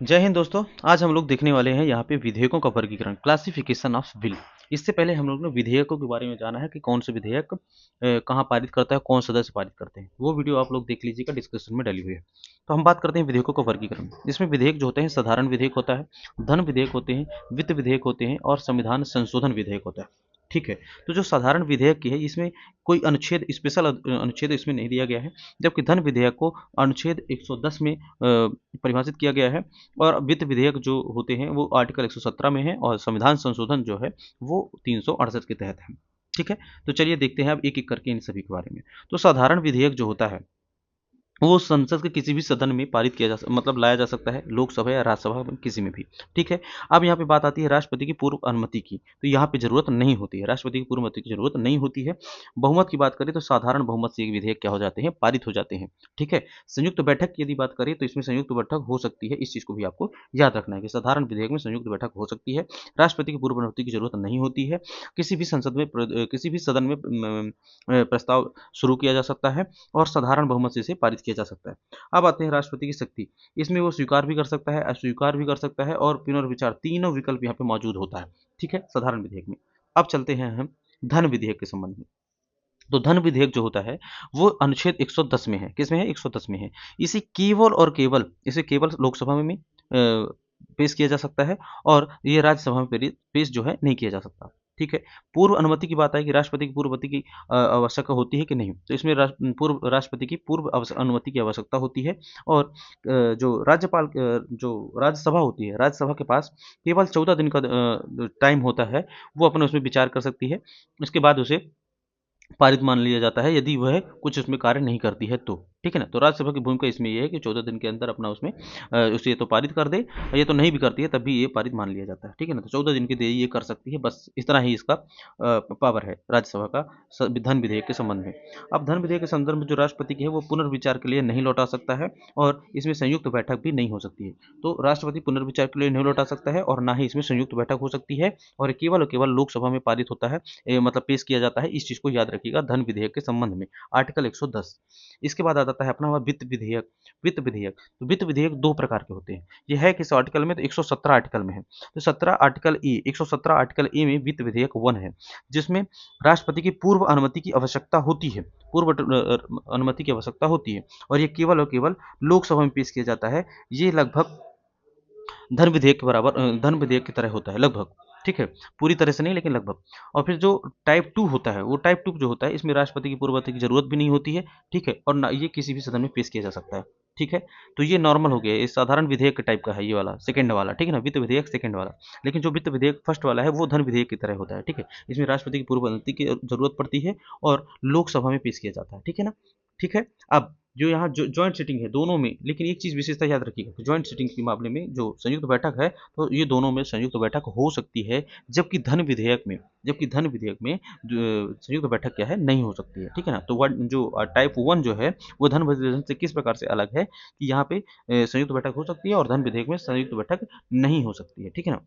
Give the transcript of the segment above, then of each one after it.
जय हिंद दोस्तों। आज हम लोग देखने वाले हैं यहाँ पे विधेयकों का वर्गीकरण, क्लासिफिकेशन ऑफ बिल। इससे पहले हम लोग ने विधेयकों के बारे में जाना है कि कौन से विधेयक कहाँ पारित करता है, कौन सदस्य पारित करते हैं। वो वीडियो आप लोग देख लीजिएगा, डिस्क्रिप्शन में डली हुई है। तो हम बात करते हैं विधेयकों का वर्गीकरण। इसमें विधेयक जो होते हैं, साधारण विधेयक होता है, धन विधेयक होते हैं, वित्त विधेयक होते हैं और संविधान संशोधन विधेयक होता है। ठीक है। तो जो साधारण विधेयक की है, इसमें कोई अनुच्छेद, स्पेशल अनुच्छेद इसमें नहीं दिया गया है। जबकि धन विधेयक को अनुच्छेद 110 में परिभाषित किया गया है। और वित्त विधेयक जो होते हैं वो आर्टिकल 117 में है, और संविधान संशोधन जो है वो 368 के तहत है। ठीक है। तो चलिए देखते हैं अब एक एक करके इन सभी के बारे में। तो साधारण विधेयक जो होता है वो संसद के किसी भी सदन में पारित किया मतलब लाया जा सकता है, लोकसभा या राज्यसभा में किसी में भी। ठीक है। अब यहाँ पे बात आती है राष्ट्रपति की पूर्व अनुमति की, तो यहाँ पे जरूरत नहीं होती है, राष्ट्रपति की पूर्व अनुमति की जरूरत नहीं होती है। बहुमत की बात करें तो साधारण बहुमत से ये विधेयक क्या हो जाते हैं, पारित हो जाते हैं। ठीक है। संयुक्त बैठक की यदि बात करें तो इसमें संयुक्त बैठक हो सकती है, इस चीज को भी आपको याद रखना है कि साधारण विधेयक में संयुक्त बैठक हो सकती है। राष्ट्रपति की पूर्व अनुमति की जरूरत नहीं होती है। किसी भी संसद में किसी भी सदन में प्रस्ताव शुरू किया जा सकता है और साधारण बहुमत से इसे पारित किया जा सकता है। अब आते हैं राष्ट्रपति की शक्ति। इसमें वो स्वीकार भी कर सकता है, अस्वीकार भी कर सकता है और पुनर्विचार, तीनों विकल्प यहाँ पे मौजूद होता है। ठीक है, साधारण विधेयक में। अब चलते हैं हम धन विधेयक के संबंध में। तो धन विधेयक जो होता है वो अनुच्छेद 110 में है। किसमें है? 110 में है। इसे केवल लोकसभा में पेश किया जा सकता है और ये राज्यसभा में पेश जो है नहीं किया जा सकता। ठीक है। पूर्व अनुमति की बात है कि राष्ट्रपति की पूर्व अनुमति की आवश्यकता होती है कि नहीं, तो इसमें पूर्व राष्ट्रपति की पूर्व अनुमति की आवश्यकता होती है। और जो राज्यसभा होती है, राज्यसभा के पास केवल 14 दिन का टाइम होता है, वो अपने उसमें विचार कर सकती है। उसके बाद उसे पारित मान लिया जाता है यदि वह कुछ उसमें कार्य नहीं करती है तो। ठीक है ना। तो राज्यसभा की भूमिका इसमें ये है कि 14 दिन के अंदर अपना उसमें उसे तो पारित कर दे, और ये तो नहीं भी करती है तब भी ये पारित मान लिया जाता है। ठीक है ना। तो 14 दिन के लिए ये कर सकती है, बस इतना ही इसका पावर है राज्यसभा का धन विधेयक के संबंध में। अब धन विधेयक के संदर्भ में जो राष्ट्रपति की है वो पुनर्विचार के लिए नहीं लौटा सकता है, और इसमें संयुक्त बैठक भी नहीं हो सकती है। तो राष्ट्रपति पुनर्विचार के लिए नहीं लौटा सकता है और ना ही इसमें संयुक्त बैठक हो सकती है, और केवल और केवल लोकसभा में पारित होता है, मतलब पेश किया जाता है। इस चीज को याद रखिएगा धन विधेयक के संबंध में, आर्टिकल 110। इसके बाद आ जाता है अपना हुआ वित्त विधेयक। वित्त विधेयक, तो वित्त विधेयक दो प्रकार के होते हैं। यह है किस आर्टिकल में? तो 117 आर्टिकल में है। तो 17 आर्टिकल ए, 117 आर्टिकल ए में वित्त विधेयक 1 है, जिसमें राष्ट्रपति की पूर्व अनुमति की आवश्यकता होती है, पूर्व अनुमति की आवश्यकता होती है, और ये केवल और केवल लोकसभा में पेश किया जाता है। ये लगभग धन विधेयक के बराबर, धन विधेयक की तरह होता है लगभग। ठीक है। पूरी तरह से नहीं, लेकिन लगभग। और फिर जो टाइप 2 होता है, वो टाइप 2 जो होता है, इसमें राष्ट्रपति की पूर्व अनुमति की जरूरत भी नहीं होती है। ठीक है। और ना ये किसी भी सदन में पेश किया जा सकता है। ठीक है। तो ये नॉर्मल हो गया, ये साधारण विधेयक के टाइप का है, ये वाला सेकंड वाला। ठीक है ना, वित्त विधेयक सेकंड वाला। लेकिन जो वित्त विधेयक फर्स्ट वाला है वो धन विधेयक की तरह होता है। ठीक है। इसमें राष्ट्रपति की पूर्व अनुमति की जरूरत पड़ती है और लोकसभा में पेश किया जाता है। ठीक है ना। ठीक है। अब जो यहाँ जो जॉइंट सिटिंग है दोनों में, लेकिन एक चीज विशेषता याद रखिएगा कि जॉइंट सिटिंग के मामले में जो संयुक्त बैठक है, तो ये दोनों में संयुक्त बैठक हो सकती है, जबकि धन विधेयक में संयुक्त बैठक क्या है, नहीं हो सकती है। ठीक है ना। तो जो टाइप 1 जो है वो धन विधेयक से किस प्रकार से अलग है कि यहाँ पे संयुक्त बैठक हो सकती है और धन विधेयक में संयुक्त बैठक नहीं हो सकती है। ठीक है ना।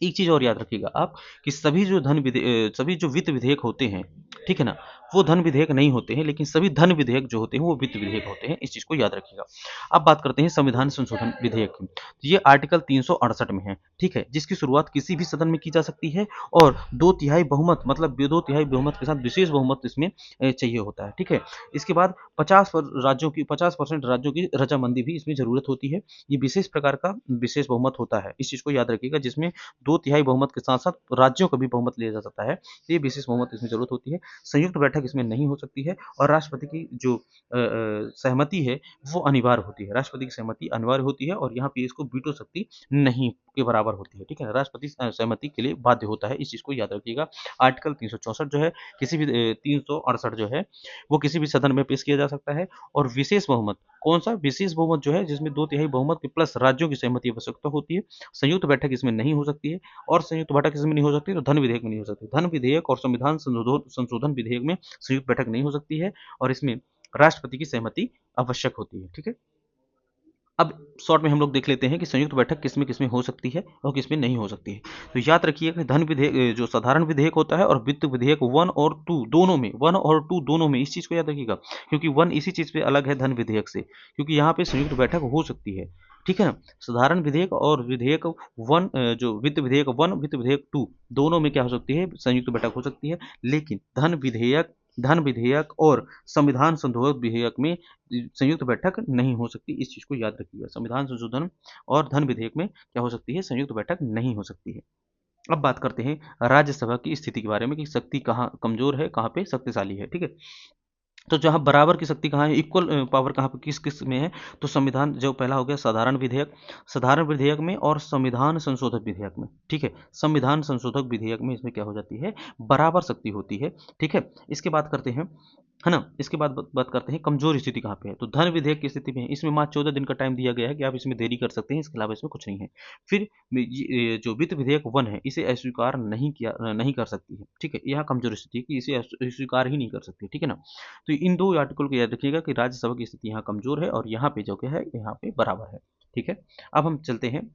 एक चीज और याद रखिएगा आप कि सभी जो वित्त विधेयक होते हैं, ठीक है ना, वो धन विधेयक नहीं होते हैं, लेकिन सभी धन विधेयक जो होते हैं वो वित्त विधेयक होते हैं। इस चीज को याद रखिएगा। अब बात करते हैं संविधान संशोधन विधेयक की। तो ये आर्टिकल 368 में है। ठीक है। जिसकी शुरुआत किसी भी सदन में की जा सकती है, और 2/3 बहुमत, मतलब 2/3 बहुमत के साथ विशेष बहुमत इसमें चाहिए होता है। ठीक है। इसके बाद 50% राज्यों की रजामंदी भी इसमें जरूरत होती है। ये विशेष प्रकार का विशेष बहुमत होता है, इस चीज को याद रखिएगा, जिसमें 2/3 बहुमत के साथ साथ राज्यों का भी बहुमत लिया जा सकता है। ये विशेष बहुमत इसमें जरूरत होती है। संयुक्त बैठक इसमें नहीं हो सकती है, और राष्ट्रपति की जो सहमति है वो अनिवार्य होती है। राष्ट्रपति की सहमति अनिवार्य होती है, और यहाँ पे इसको वीटो शक्ति नहीं के बराबर होती है। ठीक है। राष्ट्रपति सहमति के लिए बाध्य होता है, इस चीज को याद रखिएगा। आर्टिकल 364 जो है, किसी भी 368 जो है वो किसी भी सदन में पेश किया जा सकता है। और विशेष बहुमत, कौन सा विशेष बहुमत? जो है जिसमें 2/3 बहुमत के प्लस राज्यों की सहमति आवश्यकता होती है। संयुक्त बैठक इसमें नहीं हो सकती है, और संयुक्त बैठक इसमें नहीं हो सकती तो धन विधेयक में नहीं हो सकती। धन विधेयक और संविधान संशोधन विधेयक में संयुक्त बैठक नहीं हो सकती है, और इसमें राष्ट्रपति की सहमति आवश्यक होती है। ठीक है। अब शॉर्ट में हम लोग देख लेते हैं कि संयुक्त बैठक किसमें किसमें हो सकती है और किसमें नहीं हो सकती है। तो याद रखिएगा कि धन विधेयक जो साधारण विधेयक होता है, और वित्त विधेयक 1 और 2 दोनों में इस चीज को याद रखिएगा, क्योंकि 1 इसी चीज पे अलग है धन विधेयक से, क्योंकि यहाँ पे संयुक्त बैठक हो सकती है। ठीक है ना। साधारण विधेयक और विधेयक वन, जो वित्त विधेयक वन, वित्त विधेयक टू, दोनों में क्या हो सकती है, संयुक्त बैठक हो सकती है। लेकिन धन विधेयक और संविधान संशोधन विधेयक में संयुक्त बैठक नहीं हो सकती। इस चीज को याद रखिएगा, संविधान संशोधन और धन विधेयक में क्या हो सकती है, संयुक्त बैठक नहीं हो सकती है। अब बात करते हैं राज्यसभा की स्थिति के बारे में कि शक्ति कहाँ कमजोर है, कहाँ पे शक्तिशाली है। ठीक है, तो जहाँ बराबर की शक्ति कहाँ है, इक्वल पावर कहाँ पे किस किस में है, तो संविधान जो पहला हो गया साधारण विधेयक में और संविधान संशोधक विधेयक में। ठीक है, संविधान संशोधक विधेयक में इसमें क्या हो जाती है, बराबर शक्ति होती है। ठीक है, इसके बात करते हैं, है ना। इसके बाद बात करते हैं कमजोर स्थिति कहाँ पे है, तो धन विधेयक की स्थिति में है। इसमें मात्र 14 दिन का टाइम दिया गया है कि आप इसमें देरी कर सकते हैं, इसके अलावा इसमें कुछ नहीं है। फिर जो वित्त विधेयक वन है, इसे अस्वीकार नहीं कर सकती है। ठीक है, यहाँ कमजोर स्थिति है कि इसे अस्वीकार ही नहीं कर सकती। ठीक है ना। तो इन दो आर्टिकल को याद रखिएगा कि राज्यसभा की स्थिति यहाँ कमजोर है और यहाँ पे जो क्या है, यहाँ पे बराबर है। ठीक है, अब हम चलते हैं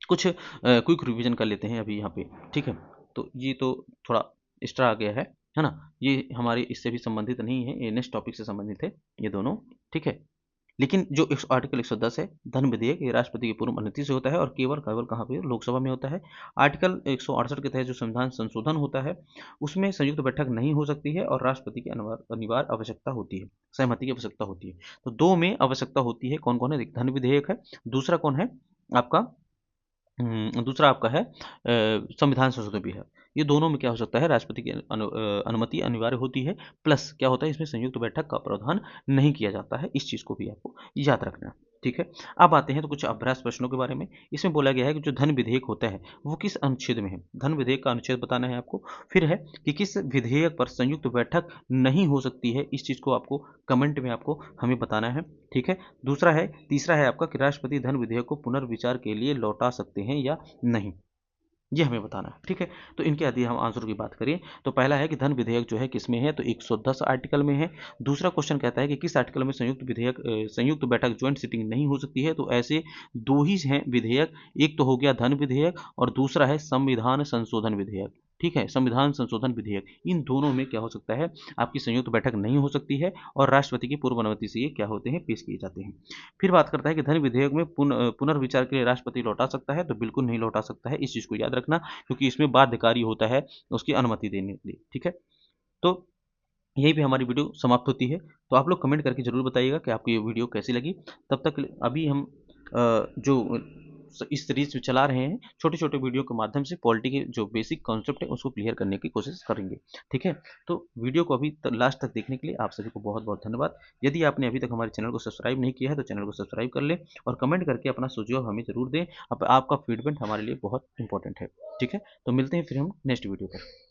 कुछ क्विक रिवीजन कर लेते हैं अभी यहाँ पे। ठीक है, तो ये तो थोड़ा एक्स्ट्रा आ गया है ना। ये हमारे इससे भी संबंधित नहीं है, ये नेक्स्ट टॉपिक से संबंधित है ये दोनों। ठीक है, लेकिन जो आर्टिकल 110 है धन विधेयक, ये राष्ट्रपति की पूर्व अनुमति से होता है और केवल केवल कहाँ पे, लोकसभा में होता है। आर्टिकल 168 के तहत जो संविधान संशोधन होता है उसमें संयुक्त बैठक नहीं हो सकती है और राष्ट्रपति की अनिवार्य आवश्यकता होती है, सहमति की आवश्यकता होती है। तो दो में आवश्यकता होती है, कौन कौन है, धन विधेयक है, दूसरा कौन है आपका, दूसरा आपका है संविधान संशोधन भी है। ये दोनों में क्या हो सकता है, राष्ट्रपति की अनुमति अनिवार्य होती है। प्लस क्या होता है, इसमें संयुक्त बैठक का प्रावधान नहीं किया जाता है। इस चीज़ को भी आपको याद रखना है। ठीक है, अब आते हैं तो कुछ अभ्यास प्रश्नों के बारे में। इसमें बोला गया है कि जो धन विधेयक होता है वो किस अनुच्छेद में है, धन विधेयक का अनुच्छेद बताना है आपको। फिर है कि किस विधेयक पर संयुक्त बैठक नहीं हो सकती है, इस चीज़ को आपको कमेंट में आपको हमें बताना है। ठीक है, तीसरा है आपका कि राष्ट्रपति धन विधेयक को पुनर्विचार के लिए लौटा सकते हैं या नहीं, ये हमें बताना है। ठीक है, तो इनके यदि हम आंसर की बात करें तो पहला है कि धन विधेयक जो है किस में है, तो 110 आर्टिकल में है। दूसरा क्वेश्चन कहता है कि किस आर्टिकल में संयुक्त बैठक ज्वाइंट सिटिंग नहीं हो सकती है, तो ऐसे दो ही हैं विधेयक, एक तो हो गया धन विधेयक और दूसरा है संविधान संशोधन विधेयक। ठीक है, संविधान संशोधन विधेयक, इन दोनों में क्या हो सकता है, आपकी संयुक्त बैठक नहीं हो सकती है और राष्ट्रपति की पूर्व अनुमति से ये क्या होते हैं, पेश किए जाते हैं। फिर बात करता है कि धन विधेयक में पुनर्विचार के लिए राष्ट्रपति लौटा सकता है, तो बिल्कुल नहीं लौटा सकता है। इस चीज़ को याद रखना, क्योंकि इसमें बाध्यकारी होता है उसकी अनुमति देने के लिए। ठीक है, तो यहीं पे हमारी वीडियो समाप्त होती है। तो आप लोग कमेंट करके ज़रूर बताइएगा कि आपको ये वीडियो कैसी लगी। तब तक अभी हम जो इस सीरीज में चला रहे हैं, छोटे छोटे वीडियो के माध्यम से पॉलिटी के जो बेसिक कॉन्सेप्ट है उसको क्लियर करने की कोशिश करेंगे। ठीक है, तो वीडियो को अभी लास्ट तक देखने के लिए आप सभी को बहुत बहुत धन्यवाद। यदि आपने अभी तक हमारे चैनल को सब्सक्राइब नहीं किया है तो चैनल को सब्सक्राइब कर लें और कमेंट करके अपना सुझाव हमें ज़रूर दें। अब आपका फीडबैक हमारे लिए बहुत इंपॉर्टेंट है। ठीक है, तो मिलते हैं फिर हम नेक्स्ट वीडियो पर।